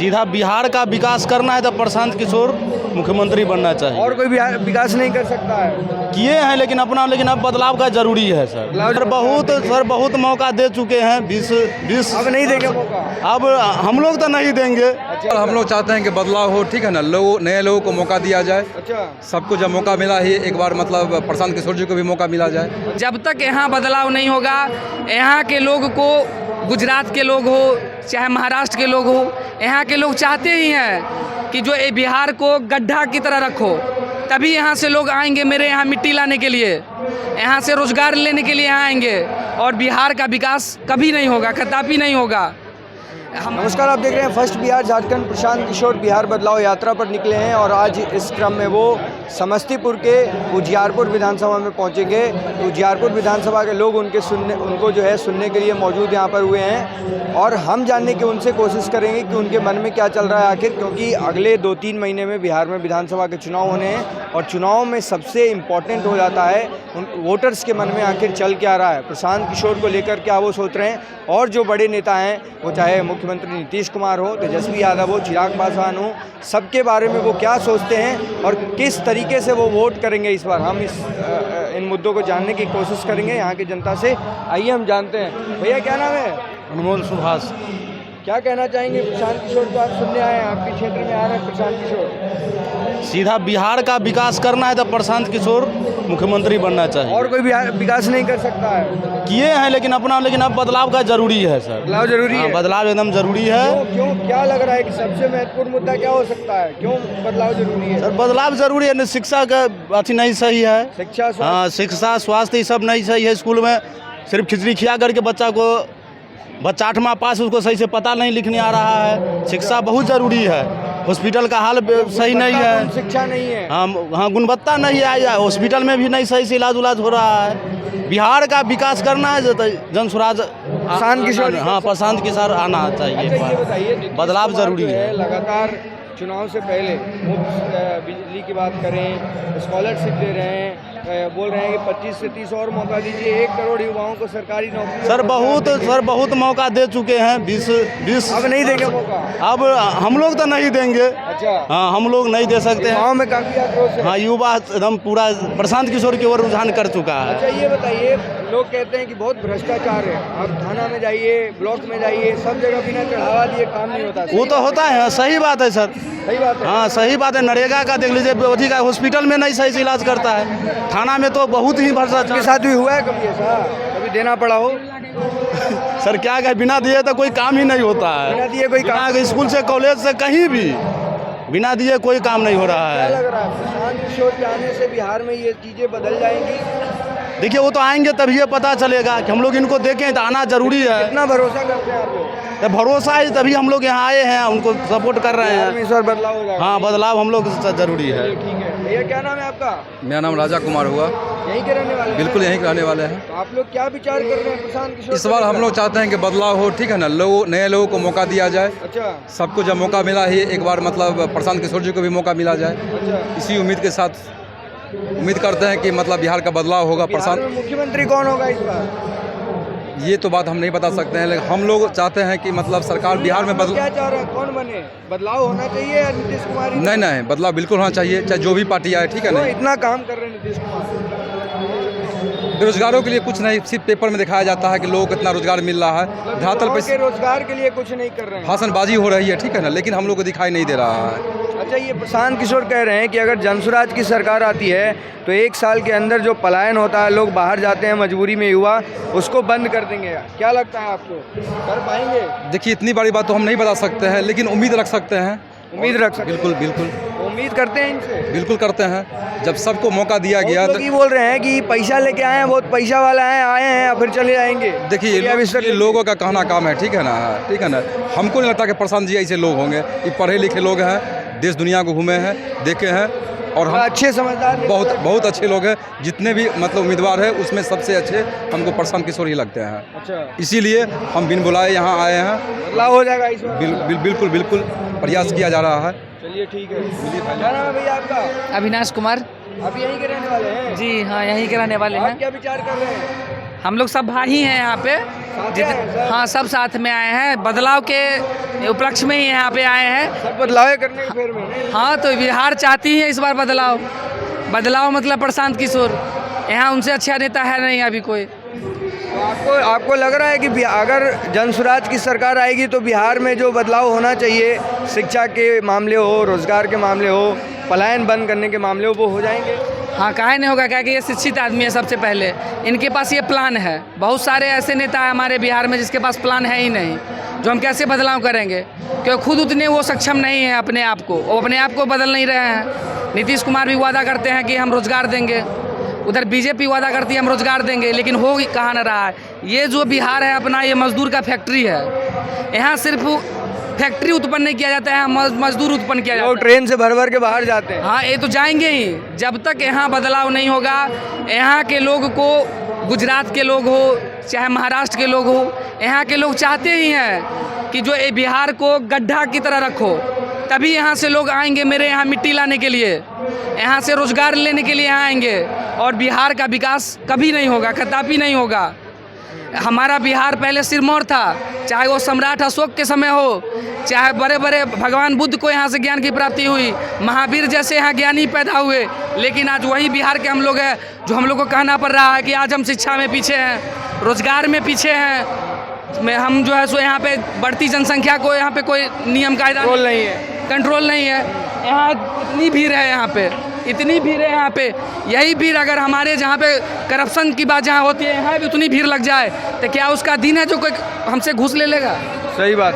सीधा बिहार का विकास करना है तो प्रशांत किशोर मुख्यमंत्री बनना चाहिए। और कोई विकास नहीं कर सकता है? किए हैं लेकिन अब बदलाव का जरूरी है सर। बहुत मौका दे चुके हैं 20 अब नहीं देंगे मौका? अब हम लोग तो नहीं देंगे। अच्छा, हम लोग चाहते हैं कि बदलाव हो, ठीक है ना। नए लोगों को मौका दिया जाए। अच्छा, सबको जब मौका मिला ही एक बार मतलब प्रशांत किशोर जी को भी मौका मिला जाए। जब तक यहाँ बदलाव नहीं होगा, यहाँ के लोग को, गुजरात के लोग हो चाहे महाराष्ट्र के लोग हो, यहाँ के लोग चाहते ही हैं कि जो ये बिहार को गड्ढा की तरह रखो, तभी यहाँ से लोग आएंगे मेरे यहाँ मिट्टी लाने के लिए, यहाँ से रोजगार लेने के लिए यहाँ आएंगे, और बिहार का विकास कभी नहीं होगा, कदापि नहीं होगा। नमस्कार, आप देख रहे हैं फर्स्ट बिहार झारखंड। प्रशांत किशोर बिहार बदलाव यात्रा पर निकले हैं और आज इस क्रम में वो समस्तीपुर के उजियारपुर विधानसभा में पहुंचेंगे। उजियारपुर विधानसभा के लोग उनको जो है सुनने के लिए मौजूद यहाँ पर हुए हैं और हम जानने की उनसे कोशिश करेंगे कि उनके मन में क्या चल रहा है आखिर, क्योंकि अगले 2-3 महीने में बिहार में विधानसभा के चुनाव होने हैं और चुनाव में सबसे इम्पॉर्टेंट हो जाता है उन वोटर्स के मन में आखिर चल क्या रहा है, प्रशांत किशोर को लेकर क्या वो सोच रहे हैं। और जो बड़े नेता हैं, वो चाहे मुख्यमंत्री नीतीश कुमार हो, तेजस्वी यादव हो, चिराग पासवान हो, सबके बारे में वो क्या सोचते हैं और किस तरीके से वो वोट करेंगे इस बार, हम इन मुद्दों को जानने की कोशिश करेंगे यहाँ की जनता से। आइए हम जानते हैं। भैया क्या नाम है? अनमोल सुभाष। क्या कहना चाहेंगे? प्रशांत किशोर को आप सुनने आए हैं, आपके क्षेत्र में आ रहे हैं प्रशांत किशोर। सीधा बिहार का विकास करना है तो प्रशांत किशोर मुख्यमंत्री बनना चाहिए। और कोई विकास नहीं कर सकता है? किए हैं लेकिन अब बदलाव का जरूरी है सर। बदलाव जरूरी है? बदलाव एकदम जरूरी है। क्यों क्या लग रहा है कि सबसे महत्वपूर्ण मुद्दा क्या हो सकता है? क्यों बदलाव जरूरी है? सर बदलाव जरूरी है। शिक्षा का अथी नहीं सही है। शिक्षा, हाँ, शिक्षा स्वास्थ्य ये सब नहीं सही है। स्कूल में सिर्फ खिचड़ी खिया करके बच्चा 8वां पास, उसको सही से पता नहीं लिखने आ रहा है। शिक्षा बहुत ज़रूरी है। हॉस्पिटल का हाल सही नहीं है, शिक्षा नहीं है। हाँ, गुणवत्ता नहीं है। हॉस्पिटल में भी नहीं सही से इलाज हो रहा है। बिहार का विकास करना है जन स्वराज प्रशांत किशोर, हाँ, प्रशांत किशोर आना चाहिए। अच्छा, ये बताइए, बदलाव जरूरी है। लगातार चुनाव से पहले मुफ्त बिजली की बात करें, स्कॉलरशिप दे रहे हैं, बोल रहे हैं कि 25 से 30 और मौका दीजिए, 1 करोड़ युवाओं को सरकारी नौकरी। सर बहुत मौका दे चुके हैं 20। अब नहीं देंगे मौका? अब हम लोग तो नहीं देंगे। अच्छा, हाँ, हम लोग नहीं दे सकते हैं। गाँव में काफी आक्रोश है। हाँ, युवा एकदम पूरा प्रशांत किशोर की ओर रुझान कर चुका है। अच्छा, ये बताइए, लोग कहते हैं कि बहुत भ्रष्टाचार है, आप थाना में जाइए, ब्लॉक में जाइए, सब जगह बिना चढ़ावा दिए काम नहीं होता। वो तो होता है, सही बात है सर। सही बात है। हाँ, सही बात है। नरेगा का देख लीजिए, अवधि का हॉस्पिटल में नहीं सही से इलाज करता है। थाना में तो बहुत ही भ्रष्टाचार। के साथ भी हुआ है कभी ऐसा? कभी देना पड़ा हो? सर क्या कहे, बिना दिए तो कोई काम ही नहीं होता है। बिना दिए कोई काम? स्कूल से कॉलेज से कहीं भी बिना दिए कोई काम नहीं हो रहा क्या है। लग रहा है प्रशांत किशोर के आने से बिहार में ये चीजें बदल जाएंगी? देखिए, वो तो आएंगे तभी ये पता चलेगा कि हम लोग इनको देखें तो आना जरूरी है। कितना भरोसा करते हैं आप लोग? तो भरोसा है तभी हम लोग यहाँ आए हैं, उनको सपोर्ट कर रहे बिहार में हैं। इस बार बदलाव हो जाएगा? हाँ, बदलाव हम लोग से जरूरी है। ठीक है। भैया क्या नाम है आपका? मेरा नाम राजा कुमार हुआ। यहीं के रहने वाले? बिल्कुल यहीं के रहने वाले हैं। तो आप लोग क्या विचार कर रहे हैं प्रशांत किशोर? इस बार हम लोग चाहते हैं कि बदलाव हो, ठीक है ना। नए लोगों को मौका दिया जाए। अच्छा, सबको जब मौका मिला ही एक बार मतलब प्रशांत किशोर जी को भी मौका मिला जाए। अच्छा, इसी उम्मीद के साथ उम्मीद करते हैं कि मतलब बिहार का बदलाव होगा। बिहार प्रशांत, में मुख्यमंत्री कौन होगा इस बार? ये तो बात हम नहीं बता सकते हैं, लेकिन हम लोग चाहते हैं कि मतलब सरकार बिहार में क्या चाह रहे हैं, कौन बने? बदलाव होना चाहिए या नीतीश कुमार? नहीं, बदलाव बिल्कुल होना चाहिए, चाहे जो भी पार्टी आए, ठीक है ना। इतना काम कर रहे हैं नीतीश कुमार? बेरोजगारों के लिए कुछ नहीं, सिर्फ पेपर में दिखाया जाता है कि लोगों को कितना रोजगार मिल रहा है। धरातल पे रोजगार के लिए कुछ नहीं कर रहे हैं, भाषणबाजी हो रही है, ठीक है ना, लेकिन हम लोग को दिखाई नहीं दे रहा है। अच्छा, ये प्रशांत किशोर कह रहे हैं कि अगर जनसुराज की सरकार आती है तो 1 साल के अंदर जो पलायन होता है, लोग बाहर जाते हैं मजबूरी में युवा, उसको बंद कर देंगे। क्या लगता है आपको, कर पाएंगे? देखिए, इतनी बड़ी बात तो हम नहीं बता सकते हैं, लेकिन उम्मीद रख सकते हैं। उम्मीद रख सकते हैं? बिल्कुल उम्मीद करते हैं इनसे? बिल्कुल करते हैं। जब सबको मौका दिया गया तो ये बोल रहे हैं कि पैसा लेके आए हैं, बहुत पैसा वाला है, आए हैं फिर चले जाएंगे। देखिए, ये लोगों का कहना काम है, ठीक है ना, ठीक है ना। हमको नहीं लगता कि प्रशांत जी ऐसे लोग होंगे। ये पढ़े लिखे लोग हैं, देश दुनिया को घूमे हैं, देखे हैं, और हम अच्छे समझदार, बहुत अच्छे लोग हैं। जितने भी मतलब उम्मीदवार हैं, उसमें सबसे अच्छे हमको प्रशांत किशोर ही लगते हैं। अच्छा, इसीलिए हम बिन बुलाए यहाँ आए हैं। बदलाव हो जाएगा इस बार? बिल्कुल प्रयास किया जा रहा है। चलिए ठीक है। क्या नाम है भैया आपका? अविनाश कुमार। आप यहीं के रहने वाले हैं? जी हाँ, यहीं के रहने वाले हैं। आप क्या विचार कर रहे हैं? हम लोग सब भाई हैं यहाँ पे। हाँ, सब साथ में आए हैं, बदलाव के उपलक्ष्य में ही यहाँ पे आए हैं। सब बदलाव करने के फेर में। हाँ, तो बिहार चाहती है इस बार बदलाव मतलब प्रशांत किशोर। यहाँ उनसे अच्छा नेता है नहीं अभी कोई। तो आपको लग रहा है कि अगर जनसुराज की सरकार आएगी तो बिहार में जो बदलाव होना चाहिए, शिक्षा के मामले हो, रोजगार के मामले हो, पलायन बंद करने के मामले हो, वो हो जाएंगे? हाँ, काहे नहीं होगा, क्या कि ये शिक्षित आदमी है सबसे पहले, इनके पास ये प्लान है। बहुत सारे ऐसे नेता है हमारे बिहार में जिसके पास प्लान है ही नहीं, जो हम कैसे बदलाव करेंगे, क्योंकि खुद उतने वो सक्षम नहीं है अपने आप को, वो अपने आप को बदल नहीं रहे हैं। नीतीश कुमार भी वादा करते हैं कि हम रोजगार देंगे, उधर बीजेपी वादा करती है हम रोजगार देंगे, लेकिन हो कहाँ न रहा है। ये जो बिहार है अपना, ये मजदूर का फैक्ट्री है। यहाँ सिर्फ फैक्ट्री उत्पन्न नहीं किया जाता है, मजदूर उत्पन्न किया जाता है। ट्रेन से भर भर के बाहर जाते हैं। हाँ, ये तो जाएंगे ही। जब तक यहाँ बदलाव नहीं होगा, यहाँ के लोग को, गुजरात के लोग हो चाहे महाराष्ट्र के लोग हो, यहाँ के लोग चाहते ही हैं कि जो ये बिहार को गड्ढा की तरह रखो, तभी यहाँ से लोग आएंगे मेरे यहाँ मिट्टी लाने के लिए, यहाँ से रोजगार लेने के लिए यहाँ आएंगे। और बिहार का विकास कभी नहीं होगा, कदापि नहीं होगा। हमारा बिहार पहले सिरमौर था, चाहे वो सम्राट अशोक के समय हो, चाहे बड़े बड़े भगवान बुद्ध को यहाँ से ज्ञान की प्राप्ति हुई, महावीर जैसे यहाँ ज्ञानी पैदा हुए, लेकिन आज वही बिहार के हम लोग हैं जो हम लोग को कहना पड़ रहा है कि आज हम शिक्षा में पीछे हैं, रोजगार में पीछे हैं। हम जो है सो यहाँ पे बढ़ती जनसंख्या को यहाँ पे कोई नियम कायदा कंट्रोल नहीं है। यहाँ इतनी भीड़ है, यहाँ पे इतनी भीड़ है, यहाँ पे यही भीड़ अगर हमारे जहाँ पे करप्शन की बात जहाँ होती है, यहाँ भी उतनी भीड़ लग जाए तो क्या उसका दिन है जो कोई हमसे घूस ले लेगा? सही बात।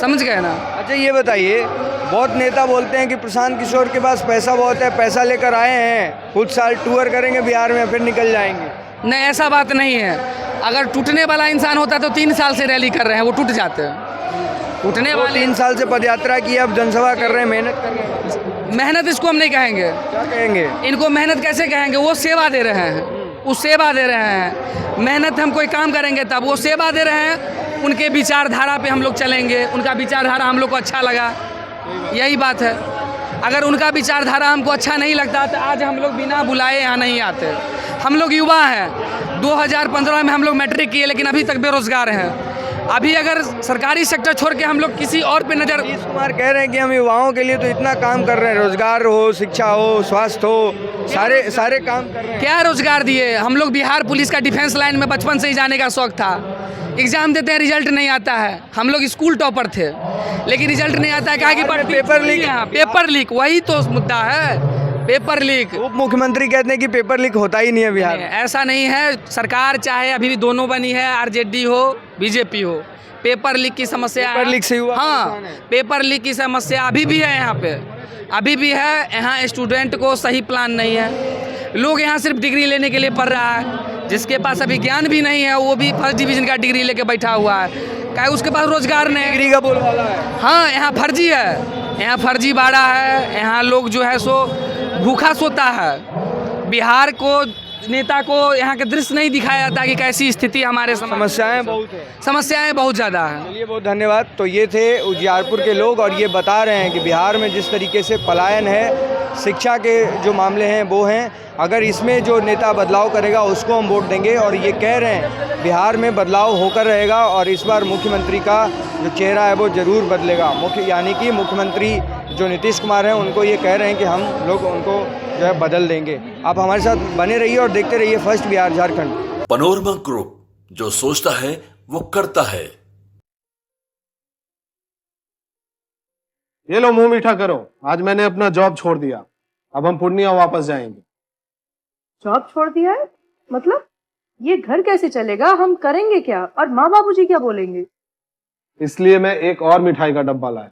समझ गए ना? अच्छा, ये बताइए, बहुत नेता बोलते हैं कि प्रशांत किशोर के पास पैसा बहुत है, पैसा लेकर आए हैं, कुछ साल टूर करेंगे बिहार में फिर निकल जाएंगे। नहीं, ऐसा बात नहीं है। अगर टूटने वाला इंसान होता तो 3 साल से रैली कर रहे हैं, वो टूट जाते हैं। टूटने वाले 3 साल से पदयात्रा की, अब जनसभा कर रहे हैं, मेहनत कर रहे हैं। मेहनत इसको हम नहीं कहेंगे। क्या कहेंगे? इनको मेहनत कैसे कहेंगे? वो सेवा दे रहे हैं, वो सेवा दे रहे हैं। मेहनत हम कोई काम करेंगे तब, वो सेवा दे रहे हैं। उनके विचारधारा पे हम लोग चलेंगे, उनका विचारधारा हम लोग को अच्छा लगा, यही बात है। अगर उनका विचारधारा हमको अच्छा नहीं लगता तो आज हम लोग बिना बुलाए यहाँ नहीं आते। हम लोग युवा हैं, 2015 में हम लोग मैट्रिक किए, लेकिन अभी तक बेरोजगार हैं। अभी अगर सरकारी सेक्टर छोड़ के हम लोग किसी और पे नजर। नीतीश कुमार कह रहे हैं कि हम युवाओं के लिए तो इतना काम कर रहे हैं, रोजगार हो, शिक्षा हो, स्वास्थ्य हो, सारे काम कर रहे हैं। क्या रोजगार दिए? हम लोग बिहार पुलिस का डिफेंस लाइन में बचपन से ही जाने का शौक था। एग्जाम देते हैं, रिजल्ट नहीं आता है। हम लोग स्कूल टॉपर थे, लेकिन रिजल्ट नहीं आता है। कहा कि पेपर लीक वही तो मुद्दा है, पेपर लीक। उप मुख्यमंत्री कहते हैं कि पेपर लीक होता ही नहीं है बिहार में। ऐसा नहीं है। सरकार चाहे अभी भी दोनों बनी है, आरजेडी हो बीजेपी हो, पेपर लीक की समस्या पेपर लीक से हुआ। हाँ, पेपर लीक की समस्या अभी भी है यहाँ पे, अभी भी है। यहाँ स्टूडेंट को सही प्लान नहीं है। लोग यहाँ सिर्फ डिग्री लेने के लिए पढ़ रहा है, जिसके पास अभी ज्ञान भी नहीं है वो भी फर्स्ट डिवीजन का डिग्री लेके बैठा हुआ है। क्या उसके पास रोजगार नहीं? डिग्री का बोलबाला है। हाँ, यहाँ फर्जी है, यहाँ फर्जी बाड़ा है। यहाँ लोग जो है सो भूखा सोता है। बिहार को, नेता को यहाँ के दृश्य नहीं दिखाया जाता कि कैसी स्थिति हमारे समस्याएं बहुत है, समस्याएं बहुत ज़्यादा हैं। चलिए, बहुत धन्यवाद। तो ये थे उजियारपुर के लोग और ये बता रहे हैं कि बिहार में जिस तरीके से पलायन है, शिक्षा के जो मामले हैं वो हैं। अगर इसमें जो नेता बदलाव करेगा उसको हम वोट देंगे, और ये कह रहे हैं बिहार में बदलाव होकर रहेगा और इस बार मुख्यमंत्री का जो चेहरा है वो ज़रूर बदलेगा। यानी कि मुख्यमंत्री जो नीतीश कुमार हैं उनको ये कह रहे हैं कि हम लोग उनको जो है बदल देंगे। आप हमारे साथ बने रहिए और देखते रहिए first Bihar Jharkhand. Panorama group, जो सोचता है वो करता है। ये लो, मुंह मीठा करो। आज मैंने अपना जॉब छोड़ दिया, अब हम पूर्णिया वापस जाएंगे। जॉब छोड़ दिया है? मतलब ये घर कैसे चलेगा? हम करेंगे क्या? और माँ बाबूजी क्या बोलेंगे? इसलिए मैं एक और मिठाई का डब्बा लाया।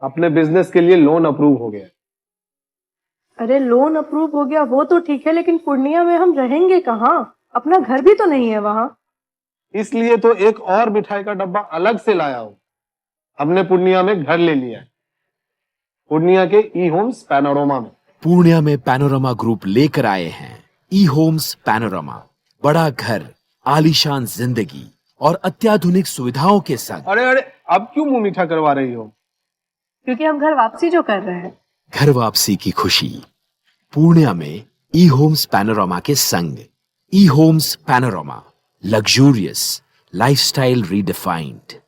अपने बिजनेस के लिए लोन अप्रूव हो गया। अरे, लोन अप्रूव हो गया वो तो ठीक है, लेकिन पूर्णिया में हम रहेंगे कहाँ? अपना घर भी तो नहीं है वहाँ। इसलिए तो एक और मिठाई का डब्बा अलग से लाया हूँ। हमने पूर्णिया में घर ले लिया है, पूर्णिया के ई होम्स पैनोरमा में। पूर्णिया में पैनोरमा ग्रुप लेकर आए हैं ई होम्स पैनोरमा। बड़ा घर, आलीशान जिंदगी और अत्याधुनिक सुविधाओं के संग। अरे, अब क्यों मुंह मीठा करवा रही हो? क्योंकि हम घर वापसी जो कर रहे हैं। घर वापसी की खुशी पूर्णिया में ई होम्स पैनोरमा के संग। E-Homes Panorama. Luxurious. Lifestyle redefined.